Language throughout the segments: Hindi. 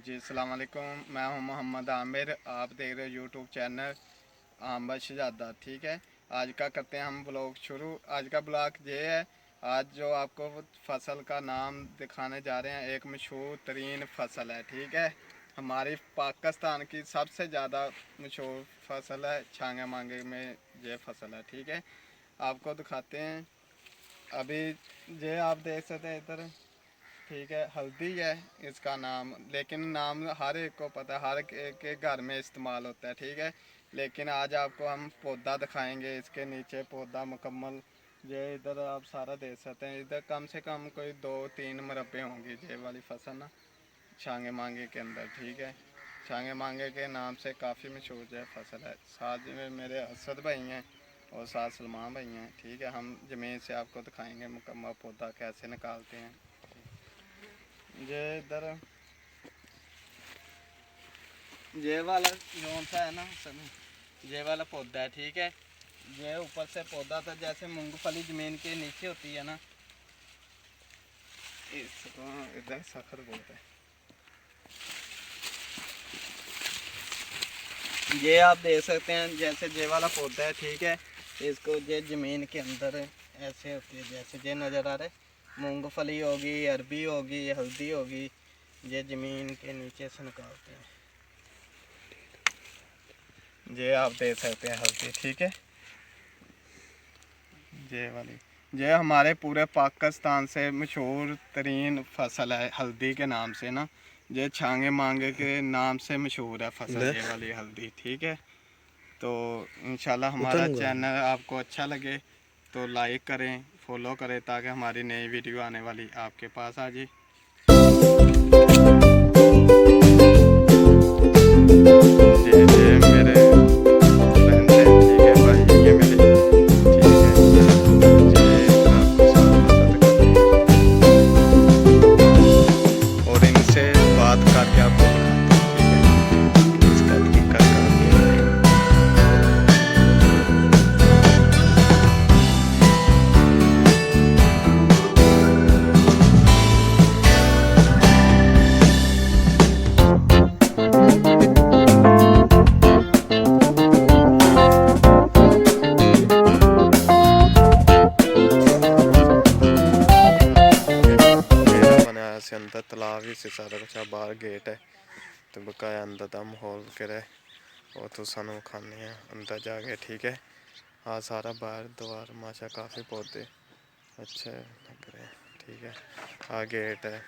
जी अस्सलाम वालेकुम। मैं हूं मोहम्मद आमिर। आप देख रहे हो यूट्यूब चैनल आम्बा शहजादा। ठीक है, आज का करते हैं हम ब्लॉग शुरू। आज का ब्लॉग ये है, आज जो आपको फसल का नाम दिखाने जा रहे हैं, एक मशहूर तरीन फसल है। ठीक है, हमारी पाकिस्तान की सबसे ज़्यादा मशहूर फसल है, छांगे मांगे में ये फसल है। ठीक है, आपको दिखाते हैं। अभी ये आप देख सकते हैं इधर। ठीक है, हल्दी है इसका नाम, लेकिन नाम हर एक को पता है, हर एक के घर में इस्तेमाल होता है। ठीक है, लेकिन आज आपको हम पौधा दिखाएंगे, इसके नीचे पौधा मुकम्मल। ये इधर आप सारा देख सकते हैं, इधर कम से कम कोई 2-3 मरबे होंगे ये वाली फसल ना, छांगे मांगे के अंदर। ठीक है, छांगे मांगे के नाम से काफ़ी मशहूर जो फसल है। साथ में मेरे असद भाई हैं और साथ सलमान भाई हैं। ठीक है, हम ज़मीन से आपको दिखाएंगे मुकम्मल पौधा कैसे निकालते हैं। ये इधर ये वाला कौन सा है ना सभी, ये वाला पौधा है। ठीक है, ये ऊपर से पौधा था, जैसे मूंगफली ज़मीन के नीचे होती है ना, इसको इधर सखर बोलते हैं। ये आप देख सकते हैं, जैसे ये वाला पौधा है। ठीक है, इसको ये ज़मीन के अंदर ऐसे होती है, जैसे ये नज़र आ रहा है। मूंगफली होगी, अरबी होगी, हल्दी होगी, ये ज़मीन के नीचे से निकालते हैं। ये आप देख सकते हैं हल्दी। ठीक है, ये वाली ये हमारे पूरे पाकिस्तान से मशहूर तरीन फसल है हल्दी के नाम से ना। ये छांगे मांगे के नाम से मशहूर है फसल, ये वाली हल्दी। ठीक है, तो इंशाल्लाह हमारा चैनल आपको अच्छा लगे तो लाइक करें, फॉलो करें, ताकि हमारी नई वीडियो आने वाली आपके पास आ जाए। ये मेरे फ्रेंड हैं। ठीक है भाई, ये मेरे। ठीक है, ये आपको सारा पता करते हैं और इनसे बात करके आपको बताते हैं। ठीक है, इसका तरीका करके से अंदर तालाब ही से सारा कुछ बाहर गेट है, तो बकाया अंदर दा माहौल करे और तो सानू खाने हैं अंदर जाके। ठीक है, आ सारा बाहर द्वार माशा काफ़ी पौधे अच्छे लग रहे हैं। ठीक है, आ गेट है।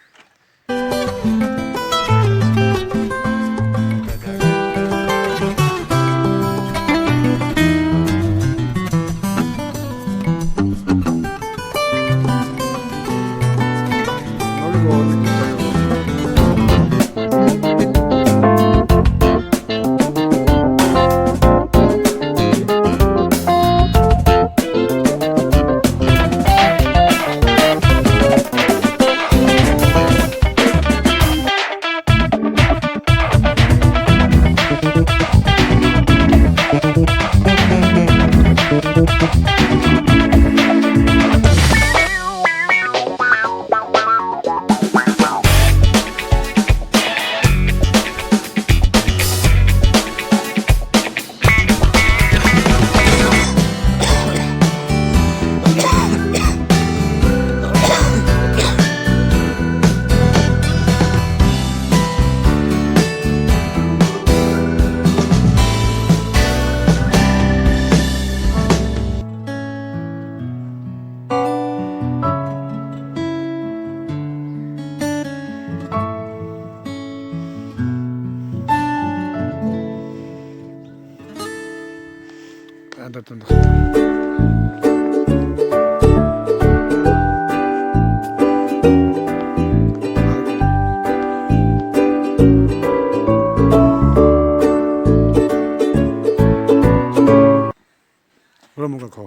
मुँह रखो।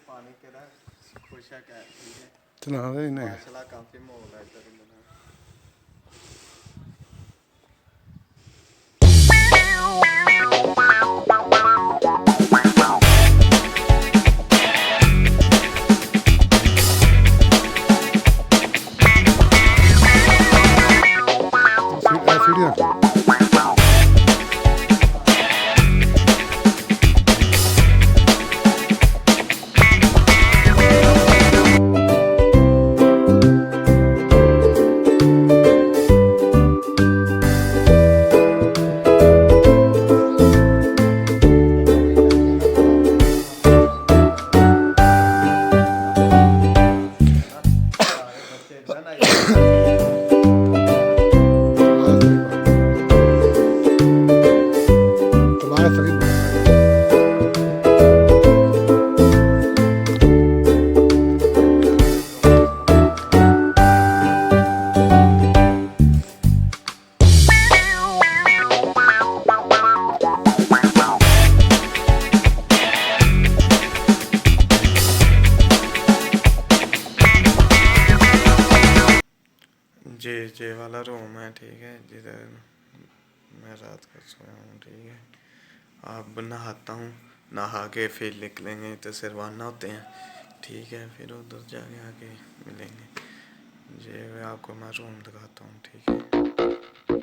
पानी के खुशक है। ठीक है, चला रहे नहीं माशाल्लाह काफ़ी माहौल है इधर। सीढ़ी रखो। सारे बच्चे इधर आइए। तुम्हारा शरीर जे वाला रूम है, ठीक है, जिधर मैं रात को सोया हूँ, ठीक है। अब नहाता हूँ, नहा के फिर निकलेंगे तो सिरवाना होते हैं, ठीक है, फिर उधर जाके आके मिलेंगे। ये आपको मैं रूम दिखाता हूँ, ठीक है।